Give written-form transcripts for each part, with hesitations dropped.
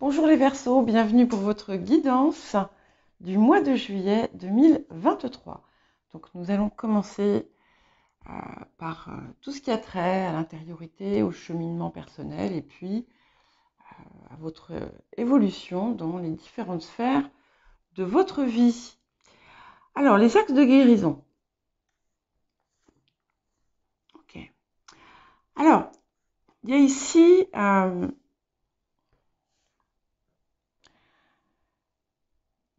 Bonjour les Verseaux, bienvenue pour votre guidance du mois de juillet 2023. Donc nous allons commencer par tout ce qui a trait à l'intériorité, au cheminement personnel et puis à votre évolution dans les différentes sphères de votre vie. Alors les axes de guérison. Ok. Alors, il y a ici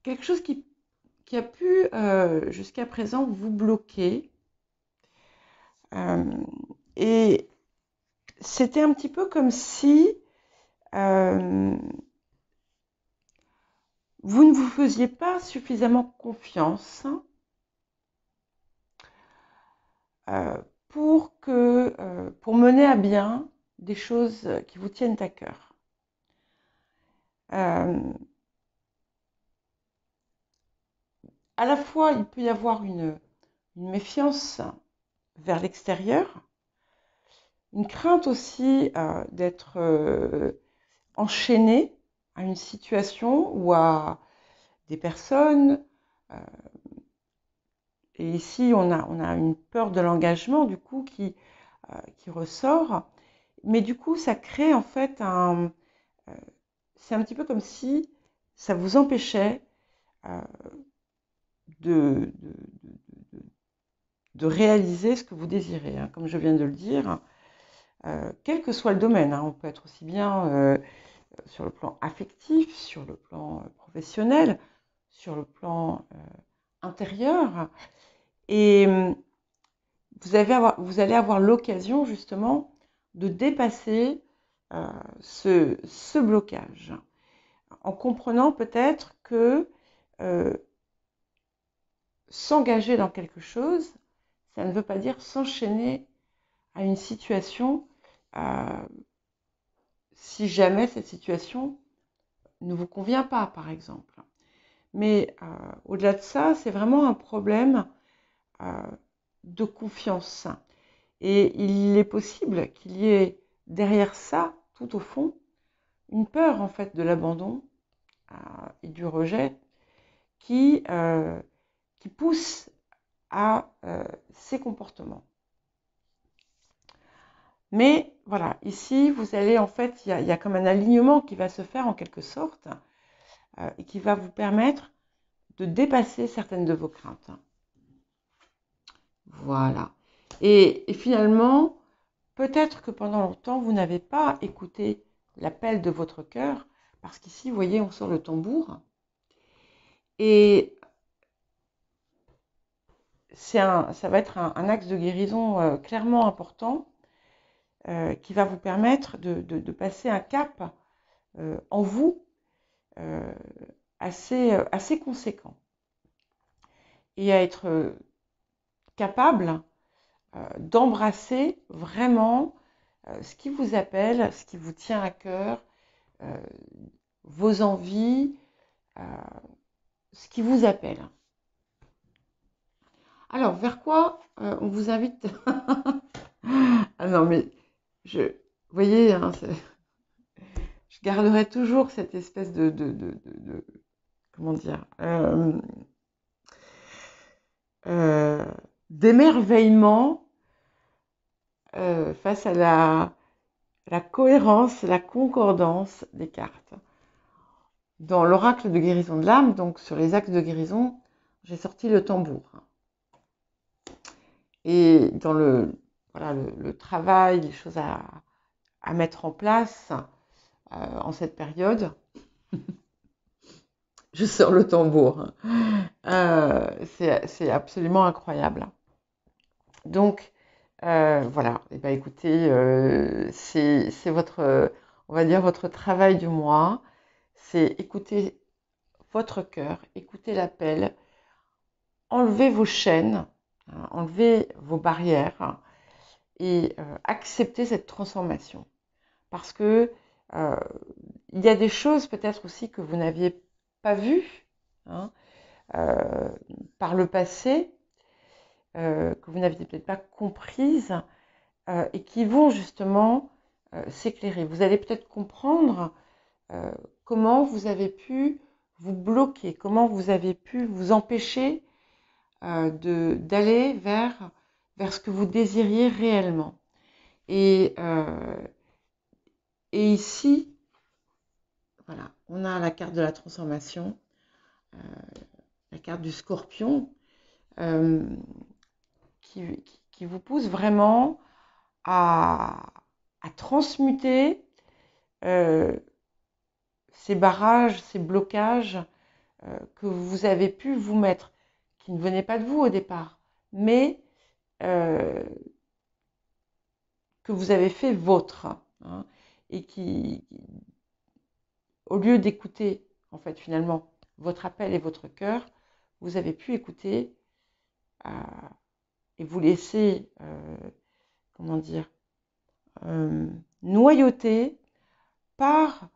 quelque chose qui a pu jusqu'à présent vous bloquer. Et c'était un petit peu comme si vous ne vous faisiez pas suffisamment confiance pour mener à bien des choses qui vous tiennent à cœur. À la fois, il peut y avoir une méfiance vers l'extérieur, une crainte aussi d'être enchaîné à une situation ou à des personnes. Et ici, on a une peur de l'engagement, du coup, qui ressort. Mais du coup, ça crée en fait c'est un petit peu comme si ça vous empêchait de, de réaliser ce que vous désirez, hein, comme je viens de le dire, quel que soit le domaine. Hein, on peut être aussi bien sur le plan affectif, sur le plan professionnel, sur le plan intérieur. Et vous allez avoir l'occasion justement de dépasser ce blocage en comprenant peut-être que s'engager dans quelque chose, ça ne veut pas dire s'enchaîner à une situation si jamais cette situation ne vous convient pas, par exemple. Mais au-delà de ça, c'est vraiment un problème de confiance. Et il est possible qu'il y ait derrière ça, tout au fond, une peur en fait de l'abandon et du rejet qui pousse à ces comportements. Mais voilà, ici, vous allez en fait, il y a comme un alignement qui va se faire en quelque sorte et qui va vous permettre de dépasser certaines de vos craintes. Voilà. Et finalement, peut-être que pendant longtemps, vous n'avez pas écouté l'appel de votre cœur, parce qu'ici, vous voyez, on sort le tambour. Et ça va être un axe de guérison clairement important qui va vous permettre de passer un cap en vous assez conséquent. Et à être capable d'embrasser vraiment ce qui vous appelle, ce qui vous tient à cœur, vos envies, ce qui vous appelle. Alors, vers quoi on vous invite? Ah non, mais vous voyez, hein, je garderai toujours cette espèce de comment dire, d'émerveillement face à la cohérence, la concordance des cartes. Dans l'oracle de guérison de l'âme, donc sur les axes de guérison, j'ai sorti le tambour. Et dans le travail, les choses à mettre en place en cette période, je sors le tambour. C'est absolument incroyable. Donc, voilà. Et ben, écoutez, c'est votre, on va dire, votre travail du mois. C'est écouter votre cœur, écouter l'appel, enlever vos chaînes, hein, enlever vos barrières et accepter cette transformation. Parce que il y a des choses peut-être aussi que vous n'aviez pas vues hein, par le passé, que vous n'aviez peut-être pas comprises et qui vont justement s'éclairer. Vous allez peut-être comprendre euh, comment vous avez pu vous bloquer, comment vous avez pu vous empêcher d'aller vers ce que vous désiriez réellement. Et, euh, et ici, voilà, on a la carte de la transformation, euh, la carte du scorpion, euh, qui vous pousse vraiment à transmuter euh, ces barrages, ces blocages que vous avez pu vous mettre, qui ne venaient pas de vous au départ, mais euh, que vous avez fait vôtre, hein, et au lieu d'écouter, en fait, finalement, votre appel et votre cœur, vous avez pu écouter euh, et vous laisser, comment dire, noyauter par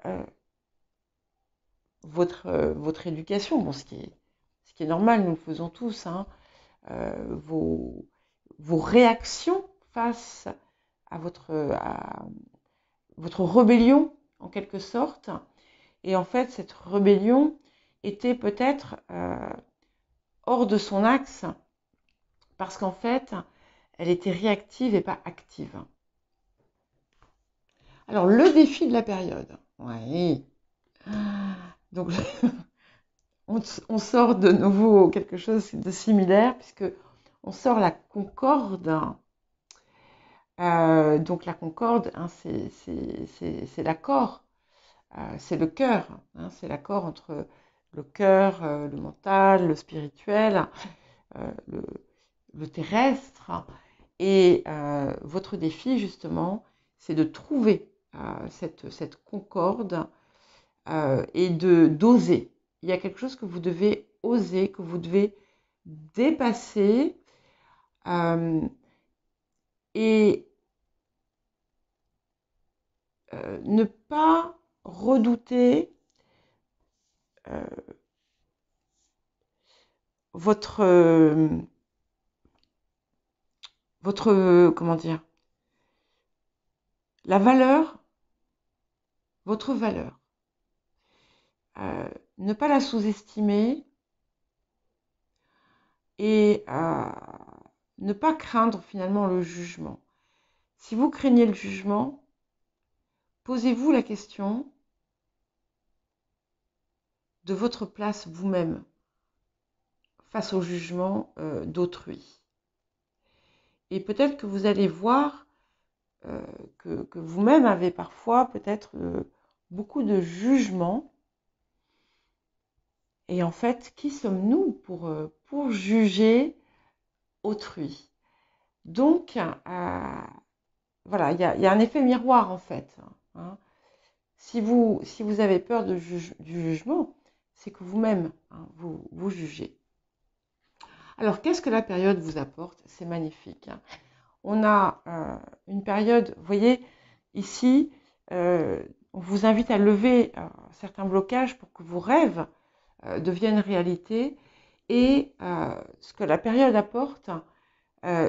euh, votre éducation, bon, ce qui est normal, nous le faisons tous, hein, vos réactions face à votre rébellion, en quelque sorte. Et en fait, cette rébellion était peut-être hors de son axe, parce qu'en fait, elle était réactive et pas active. Alors, le défi de la période. Oui. Donc, on sort de nouveau quelque chose de similaire, puisque on sort la concorde. Donc, la concorde, hein, c'est l'accord, c'est le cœur, hein, c'est l'accord entre le cœur, le mental, le spirituel, le, terrestre. Et votre défi, justement, c'est de trouver cette concorde et d'oser. Il y a quelque chose que vous devez oser, que vous devez dépasser et ne pas redouter votre, comment dire, la valeur, votre valeur. Ne pas la sous-estimer et ne pas craindre finalement le jugement. Si vous craignez le jugement, posez-vous la question de votre place vous-même face au jugement d'autrui. Et peut-être que vous allez voir que vous-même avez parfois peut-être beaucoup de jugement. Et en fait, qui sommes-nous pour juger autrui? Donc, voilà, il y a un effet miroir en fait, hein. Si vous avez peur du jugement, c'est que vous-même, hein, vous jugez. Alors, qu'est-ce que la période vous apporte? C'est magnifique, hein. On a une période, vous voyez, ici, on vous invite à lever certains blocages pour que vos rêves deviennent réalité. Et ce que la période apporte,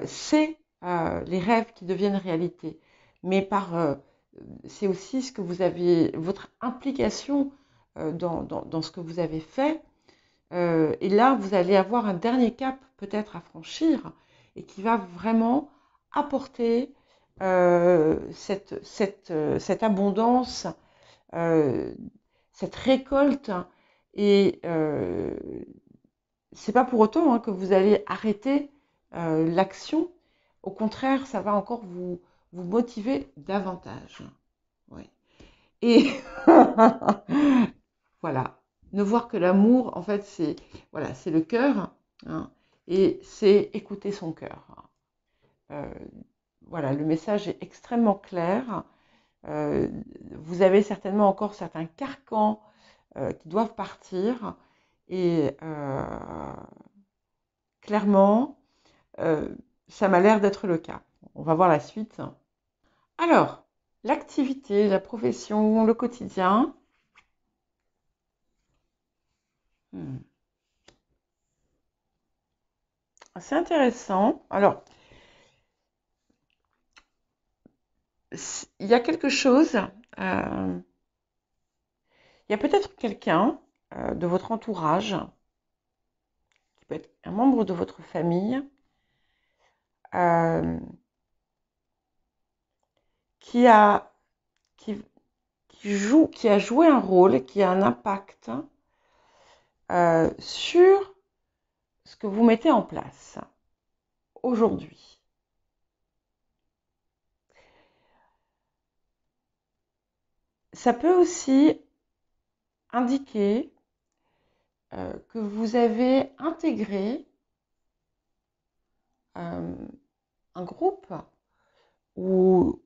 c'est les rêves qui deviennent réalité. Mais c'est aussi ce que vous avez, votre implication dans ce que vous avez fait. Et là, vous allez avoir un dernier cap peut-être à franchir et qui va vraiment apporter cette abondance, cette récolte. Et c'est pas pour autant hein, que vous allez arrêter l'action. Au contraire, ça va encore vous motiver davantage. Ouais. Et voilà, ne voir que l'amour, en fait, c'est voilà, c'est le cœur, hein, et c'est écouter son cœur. Euh, voilà, le message est extrêmement clair. Vous avez certainement encore certains carcans qui doivent partir. Et clairement, ça m'a l'air d'être le cas. On va voir la suite. Alors, l'activité, la profession, le quotidien. C'est intéressant. Alors, il y a quelque chose Il y a peut-être quelqu'un de votre entourage, qui peut être un membre de votre famille, euh, qui a, qui, qui a joué un rôle, qui a un impact sur ce que vous mettez en place aujourd'hui. Ça peut aussi indiquer que vous avez intégré un groupe ou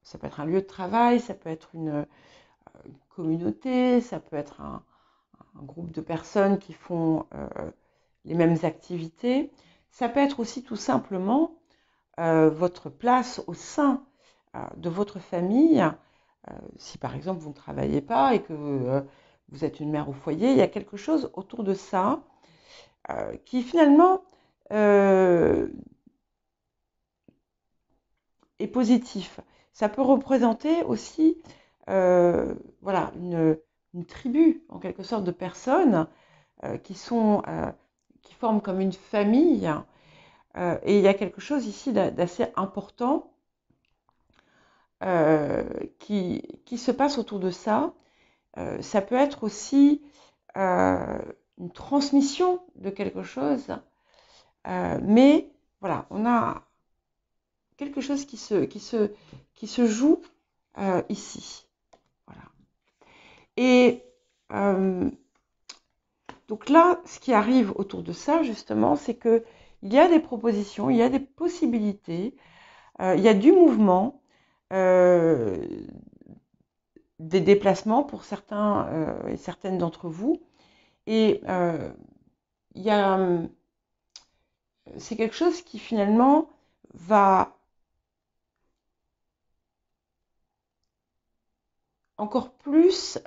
ça peut être un lieu de travail, ça peut être une communauté, ça peut être un groupe de personnes qui font les mêmes activités. Ça peut être aussi tout simplement votre place au sein de votre famille. Si par exemple vous ne travaillez pas et que vous êtes une mère au foyer, il y a quelque chose autour de ça qui finalement est positif. Ça peut représenter aussi voilà, une tribu, en quelque sorte, de personnes qui forment comme une famille. Et il y a quelque chose ici d'assez important qui se passe autour de ça. Ça peut être aussi une transmission de quelque chose, mais voilà, on a quelque chose qui se joue ici. Voilà. Et donc là, ce qui arrive autour de ça, justement, c'est qu'il y a des propositions, il y a des possibilités, il y a du mouvement, des déplacements pour certains et certaines d'entre vous. Et il y a, c'est quelque chose qui finalement va encore plus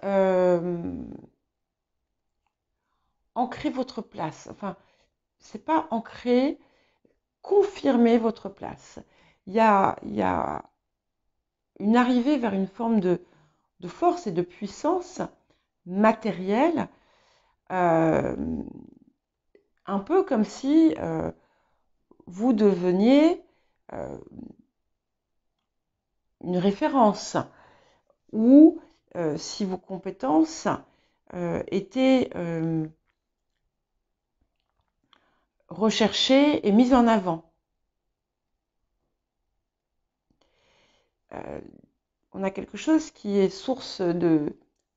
ancrer votre place. Enfin, c'est pas ancrer, confirmer votre place. Il y a une arrivée vers une forme de force et de puissance matérielle, un peu comme si vous deveniez une référence, ou si vos compétences étaient recherchées et mises en avant. On a quelque chose qui est source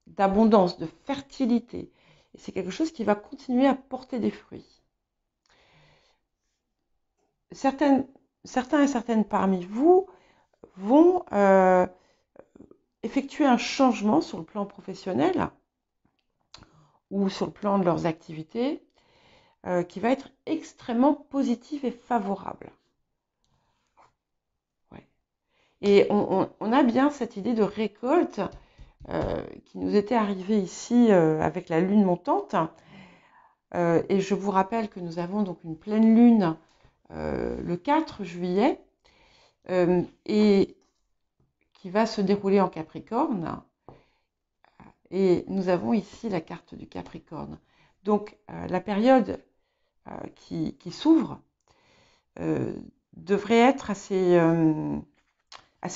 d'abondance, de fertilité. Et c'est quelque chose qui va continuer à porter des fruits. Certains et certaines parmi vous vont effectuer un changement sur le plan professionnel ou sur le plan de leurs activités qui va être extrêmement positif et favorable. Ouais. Et on a bien cette idée de récolte qui nous était arrivée ici avec la lune montante. Et je vous rappelle que nous avons donc une pleine lune le 4 juillet et qui va se dérouler en Capricorne. Et nous avons ici la carte du Capricorne. Donc la période qui s'ouvre devrait être assez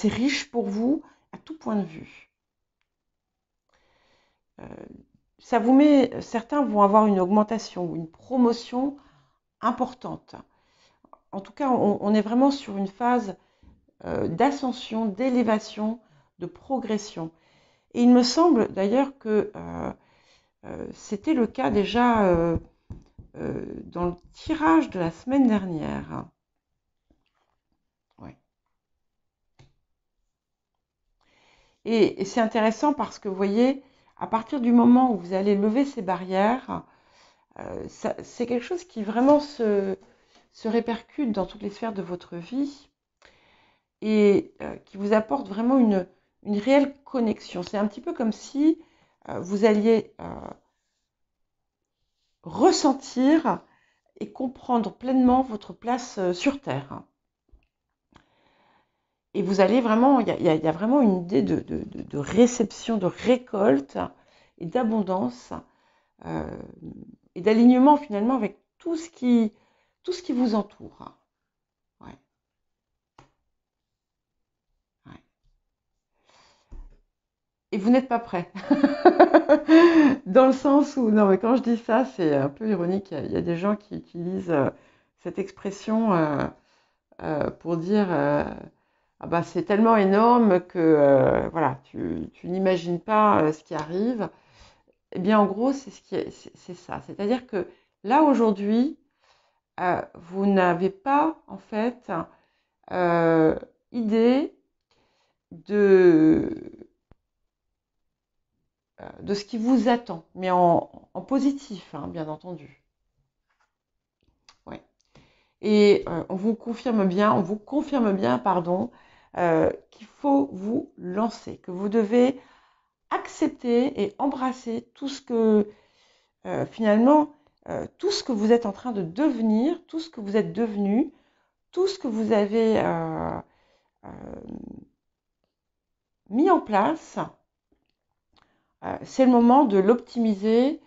riche pour vous à tout point de vue. Certains vont avoir une augmentation ou une promotion importante. En tout cas, on est vraiment sur une phase d'ascension, d'élévation, de progression. Et il me semble d'ailleurs que c'était le cas déjà dans le tirage de la semaine dernière. Ouais. Et c'est intéressant parce que vous voyez, à partir du moment où vous allez lever ces barrières, c'est quelque chose qui vraiment se répercute dans toutes les sphères de votre vie et qui vous apporte vraiment une réelle connexion. C'est un petit peu comme si vous alliez ressentir et comprendre pleinement votre place sur Terre. Et vous allez vraiment, il y a vraiment une idée de réception, de récolte et d'abondance euh, et d'alignement finalement avec tout ce qui vous entoure. Ouais, ouais. Et vous n'êtes pas prêt. Dans le sens où, non, mais quand je dis ça, c'est un peu ironique. Il y a des gens qui utilisent cette expression pour dire ah bah, c'est tellement énorme que voilà, tu n'imagines pas ce qui arrive. Eh bien, en gros, c'est ça. C'est-à-dire que là, aujourd'hui, vous n'avez pas, en fait, euh, idée de, de ce qui vous attend, mais en positif, hein, bien entendu. Ouais. Et on vous confirme bien, pardon, qu'il faut vous lancer, que vous devez accepter et embrasser tout ce que finalement, tout ce que vous êtes en train de devenir, tout ce que vous êtes devenu, tout ce que vous avez euh, mis en place, c'est le moment de l'optimiser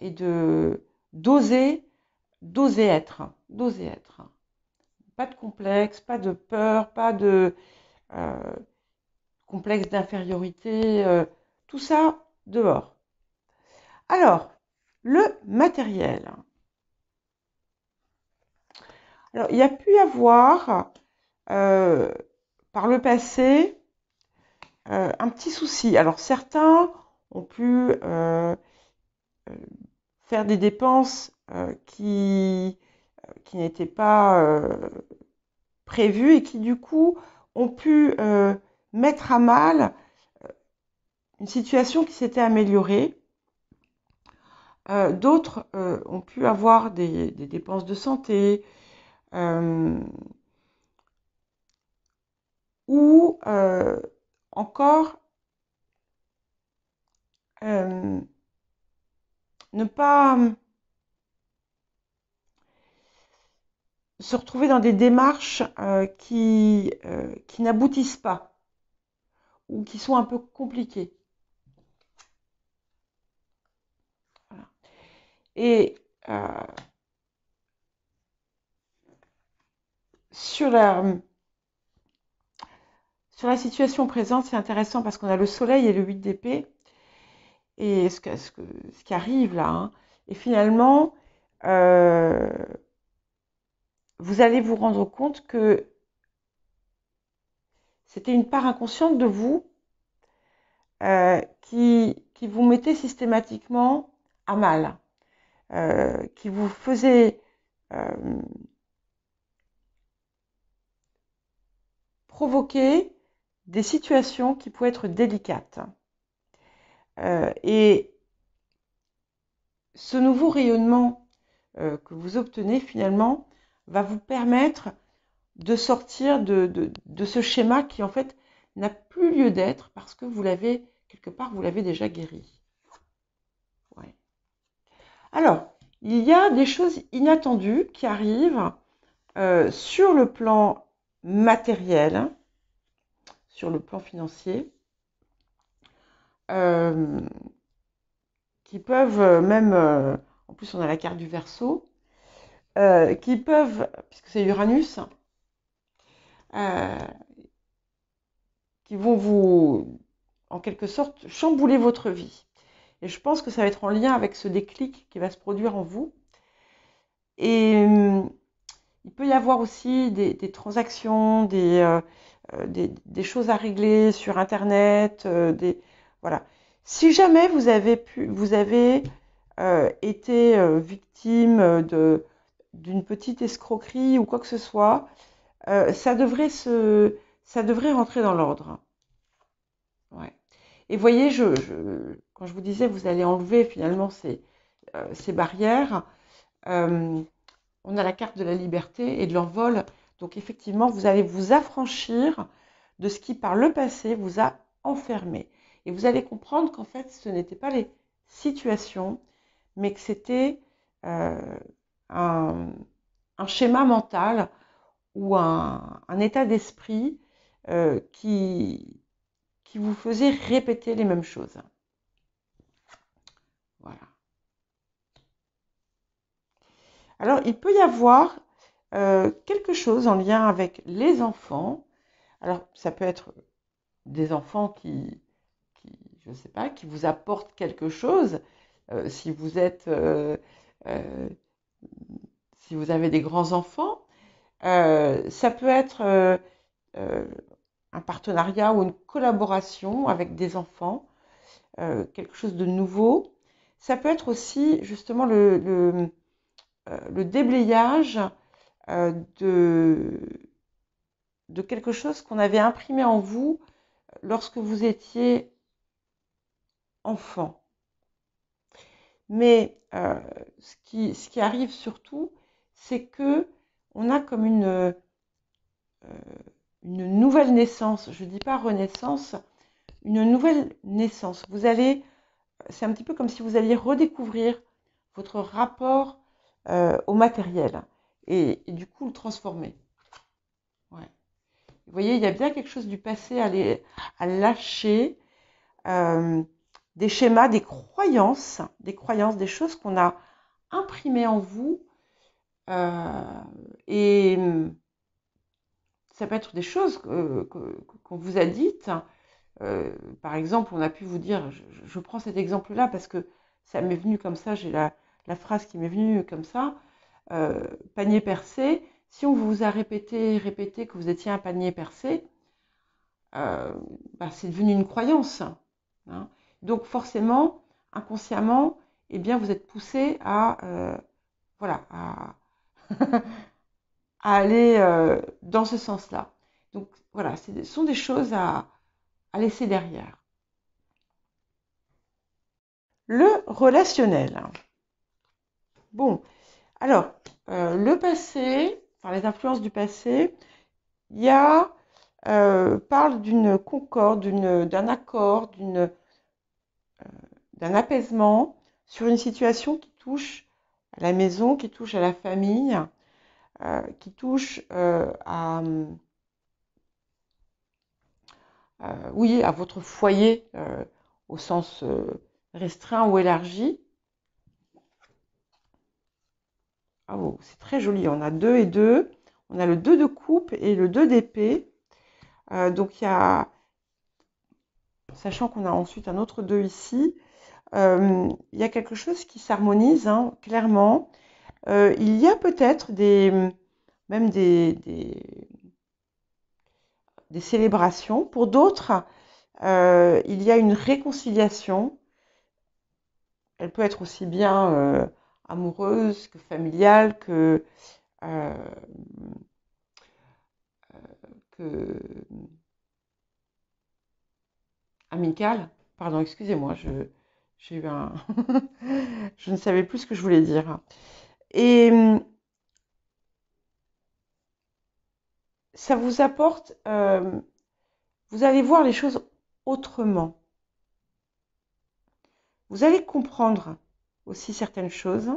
et de d'oser, d'oser être. Pas de complexe, pas de peur, pas de euh, complexe d'infériorité, tout ça dehors. Alors, le matériel. Alors, il y a pu y avoir euh, par le passé un petit souci. Alors, certains ont pu faire des dépenses qui n'étaient pas prévues et qui, du coup, ont pu mettre à mal une situation qui s'était améliorée. D'autres ont pu avoir des dépenses de santé euh, ou encore euh, ne pas se retrouver dans des démarches qui n'aboutissent pas ou qui sont un peu compliquées. Voilà. Et sur sur la situation présente, c'est intéressant parce qu'on a le soleil et le 8 d'épée et ce qui arrive là. Hein. Et finalement, euh, vous allez vous rendre compte que c'était une part inconsciente de vous qui vous mettait systématiquement à mal, qui vous faisait euh, provoquer des situations qui pouvaient être délicates. Et ce nouveau rayonnement que vous obtenez finalement va vous permettre de sortir de ce schéma qui en fait n'a plus lieu d'être parce que vous l'avez, quelque part, vous l'avez déjà guéri. Ouais. Alors, il y a des choses inattendues qui arrivent sur le plan matériel, sur le plan financier, euh, qui peuvent même, en plus on a la carte du Verseau, qui peuvent, puisque c'est Uranus, euh, qui vont vous, en quelque sorte, chambouler votre vie. Et je pense que ça va être en lien avec ce déclic qui va se produire en vous. Et il peut y avoir aussi des transactions, des choses à régler sur Internet, voilà. Si jamais vous avez été victime d'une petite escroquerie ou quoi que ce soit, ça devrait ça devrait rentrer dans l'ordre. Ouais. Et voyez, quand je vous disais, vous allez enlever finalement ces barrières. euh, on a la carte de la liberté et de l'envol. Donc effectivement, vous allez vous affranchir de ce qui, par le passé, vous a enfermé. Et vous allez comprendre qu'en fait, ce n'étaient pas les situations, mais que c'était euh, un, un schéma mental ou un état d'esprit qui vous faisait répéter les mêmes choses. Voilà. Alors, il peut y avoir quelque chose en lien avec les enfants. Alors, ça peut être des enfants je ne sais pas, qui vous apportent quelque chose. Si vous êtes, si vous avez des grands enfants, ça peut être euh, un partenariat ou une collaboration avec des enfants, quelque chose de nouveau. Ça peut être aussi justement le déblayage de quelque chose qu'on avait imprimé en vous lorsque vous étiez enfant. Mais ce qui arrive surtout, c'est que on a comme une nouvelle naissance. Je ne dis pas renaissance, une nouvelle naissance. C'est un petit peu comme si vous alliez redécouvrir votre rapport au matériel et du coup le transformer. Ouais. Vous voyez, il y a bien quelque chose du passé à lâcher, des schémas, des croyances, des choses qu'on a imprimées en vous. Et ça peut être des choses qu'on vous a dites. Par exemple, on a pu vous dire, je prends cet exemple-là parce que ça m'est venu comme ça, j'ai la phrase qui m'est venue comme ça, panier percé. Si on vous a répété que vous étiez un panier percé, c'est devenu une croyance. Hein. Donc forcément, inconsciemment, eh bien, vous êtes poussé voilà, à aller dans ce sens-là. Donc voilà, ce sont des choses à laisser derrière. Le relationnel. Bon, alors, le passé, enfin les influences du passé, il y a, parle d'une concorde, d'un accord, d'un apaisement sur une situation qui touche à la maison, qui touche à la famille, qui touche oui, à votre foyer au sens restreint ou élargi. Ah, oh, c'est très joli, on a 2 et 2. On a le 2 de coupe et le 2 d'épée. Donc il y a, sachant qu'on a ensuite un autre 2 ici, il y a quelque chose qui s'harmonise, hein, clairement. Il y a peut-être même des célébrations. Pour d'autres, il y a une réconciliation. Elle peut être aussi bien amoureuse que familiale euh, que amicale. Pardon, excusez-moi, j'ai eu un... je ne savais plus ce que je voulais dire. Et ça vous apporte... vous allez voir les choses autrement. Vous allez comprendre aussi certaines choses.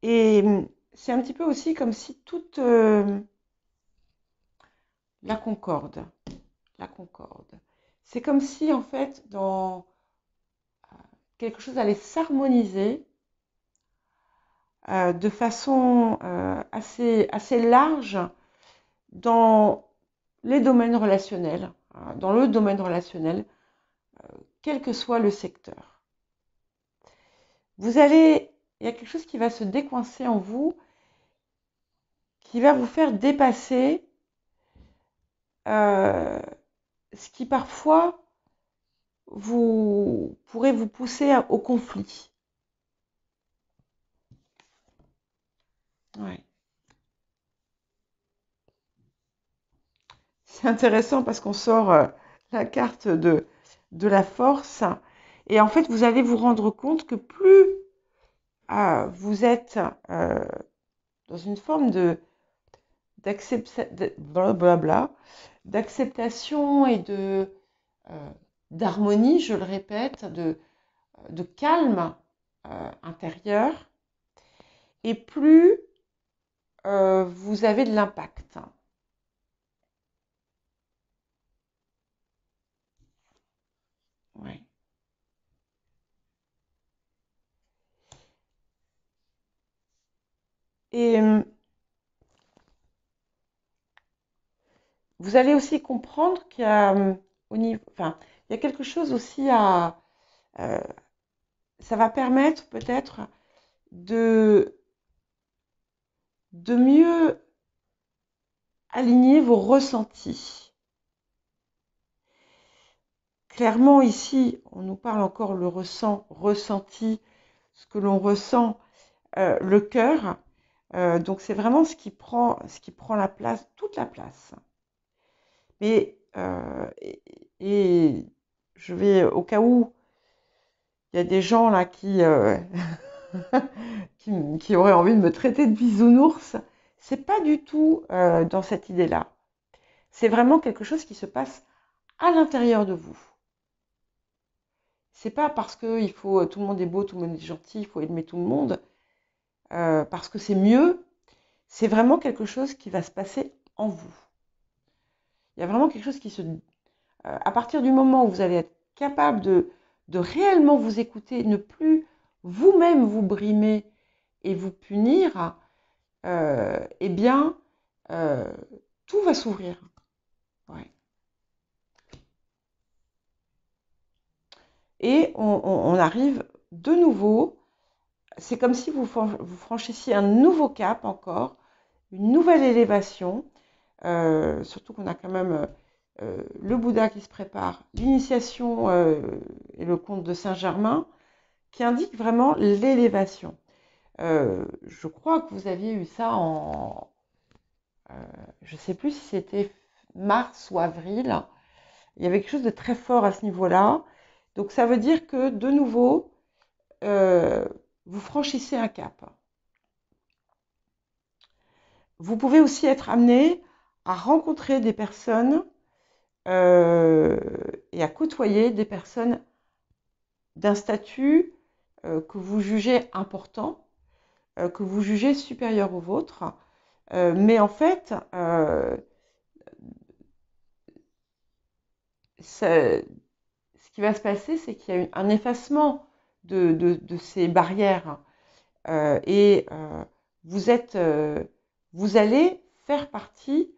Et c'est un petit peu aussi comme si toute la concorde. C'est comme si en fait dans quelque chose allait s'harmoniser de façon assez large dans les domaines relationnels, dans le domaine relationnel, quel que soit le secteur. Il y a quelque chose qui va se décoincer en vous, qui va vous faire dépasser ce qui parfois pourrait vous pousser au conflit. Ouais. C'est intéressant parce qu'on sort la carte de la force. Et en fait, vous allez vous rendre compte que plus vous êtes dans une forme d'acceptation et d'harmonie, je le répète, de calme intérieur, et plus vous avez de l'impact. Ouais. Et vous allez aussi comprendre qu'il y a au niveau, enfin, il y a quelque chose aussi à, euh, ça va permettre peut-être de, de mieux aligner vos ressentis. Clairement, ici, on nous parle encore le ressenti, ce que l'on ressent, le cœur. Donc, c'est vraiment ce qui prend la place, toute la place. Mais, et je vais, au cas où il y a des gens là qui auraient envie de me traiter de bisounours, c'est pas du tout dans cette idée-là. C'est vraiment quelque chose qui se passe à l'intérieur de vous. C'est pas parce que il faut tout le monde est beau, tout le monde est gentil, il faut aimer tout le monde, parce que c'est mieux. C'est vraiment quelque chose qui va se passer en vous. Il y a vraiment quelque chose qui se, à partir du moment où vous allez être capable de réellement vous écouter, ne plus vous-même vous brimer et vous punir, eh bien, euh, tout va s'ouvrir. Ouais. Et on arrive de nouveau, c'est comme si vous franchissiez un nouveau cap encore, une nouvelle élévation, surtout qu'on a quand même le Bouddha qui se prépare, l'initiation et le conte de Saint-Germain, qui indique vraiment l'élévation. Je crois que vous aviez eu ça en, je ne sais plus si c'était mars ou avril. Il y avait quelque chose de très fort à ce niveau-là. Donc ça veut dire que de nouveau, euh, vous franchissez un cap. Vous pouvez aussi être amené à rencontrer des personnes euh, et à côtoyer des personnes d'un statut que vous jugez important, que vous jugez supérieur au vôtre. Mais en fait, ce qui va se passer, c'est qu'il y a un effacement de ces barrières et vous êtes, vous allez faire partie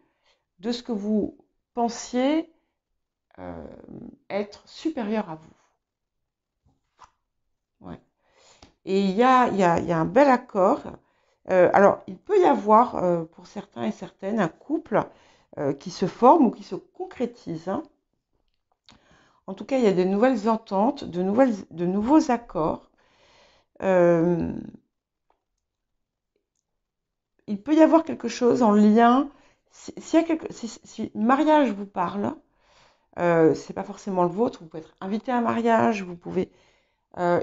de ce que vous pensiez euh, être supérieur à vous. Ouais. Et il y a un bel accord. Alors, il peut y avoir, pour certains et certaines, un couple qui se forme ou qui se concrétise. Hein. En tout cas, il y a de nouvelles ententes, de nouveaux accords. Euh, il peut y avoir quelque chose en lien. Si mariage vous parle, c'est pas forcément le vôtre. Vous pouvez être invité à un mariage.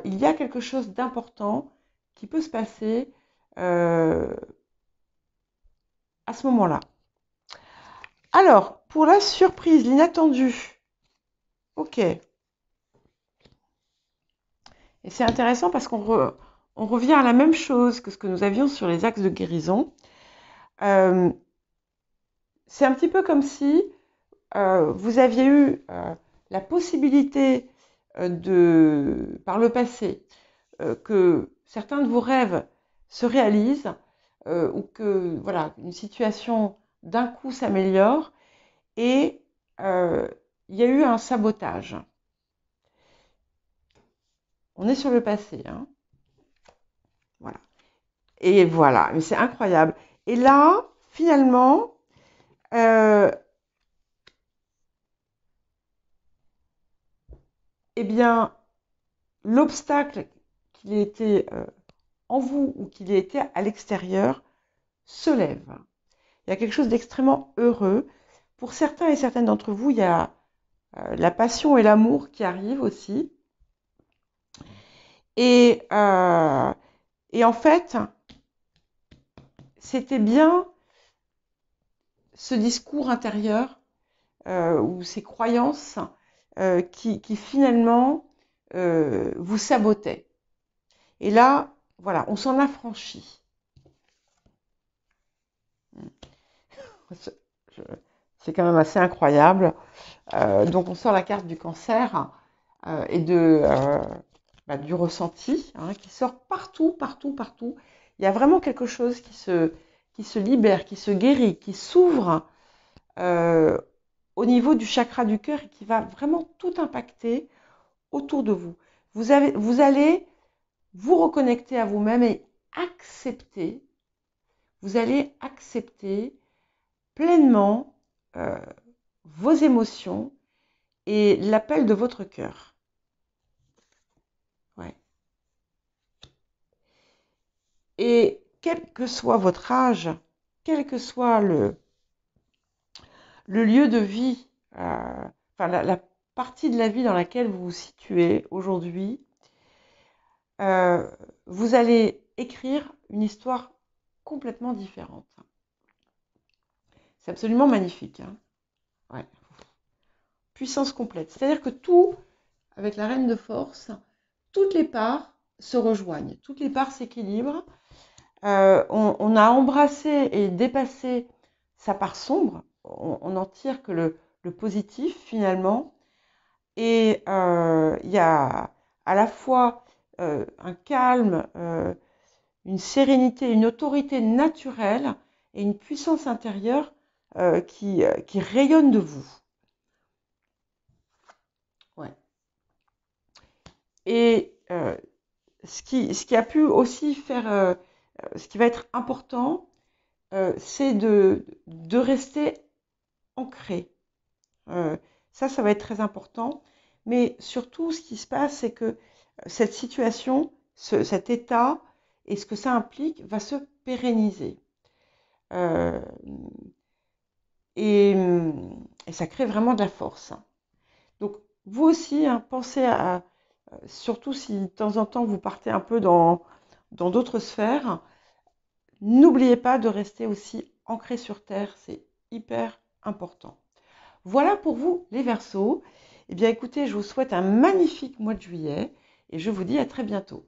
Il y a quelque chose d'important qui peut se passer à ce moment-là. Alors, pour la surprise, l'inattendu. Ok. Et c'est intéressant parce on revient à la même chose que ce que nous avions sur les axes de guérison. Euh, c'est un petit peu comme si vous aviez eu la possibilité par le passé, que certains de vos rêves se réalisent ou que voilà, une situation d'un coup s'améliore et il y a eu un sabotage. On est sur le passé, hein. Voilà. Et voilà, mais c'est incroyable. Et là, finalement, euh, eh bien, l'obstacle qu'il ait été en vous ou qu'il ait été à l'extérieur se lève. Il y a quelque chose d'extrêmement heureux. Pour certains et certaines d'entre vous, il y a la passion et l'amour qui arrivent aussi. Et, euh, et en fait, c'était bien ce discours intérieur ou ces croyances qui finalement vous sabotaient. Et là, voilà, on s'en affranchit. C'est quand même assez incroyable. Donc on sort la carte du cancer et du ressenti hein, qui sort partout, partout, partout. Il y a vraiment quelque chose qui se libère, qui se guérit, qui s'ouvre euh, au niveau du chakra du cœur et qui va vraiment tout impacter autour de vous. Vous allez vous reconnecter à vous-même et accepter, vous allez accepter pleinement euh, vos émotions et l'appel de votre cœur. Ouais. Et quel que soit votre âge, quel que soit le lieu de vie, enfin la partie de la vie dans laquelle vous vous situez aujourd'hui, euh, vous allez écrire une histoire complètement différente. C'est absolument magnifique. Hein. Ouais. Puissance complète. C'est-à-dire que tout, avec la reine de force, toutes les parts se rejoignent, toutes les parts s'équilibrent. On a embrassé et dépassé sa part sombre. On n'en tire que le positif finalement. Et il y a à la fois un calme, une sérénité, une autorité naturelle et une puissance intérieure qui rayonne de vous. Ouais. Et ce qui a pu aussi faire, ce qui va être important, c'est de rester ancré. Ça va être très important. Mais surtout, ce qui se passe, c'est que cette situation, cet état et ce que ça implique va se pérenniser. Euh, et, et ça crée vraiment de la force. Donc, vous aussi, hein, pensez surtout si de temps en temps vous partez un peu dans d'autres sphères, n'oubliez pas de rester aussi ancré sur Terre, c'est hyper important. Voilà pour vous les Verseaux. Eh bien écoutez, je vous souhaite un magnifique mois de juillet et je vous dis à très bientôt.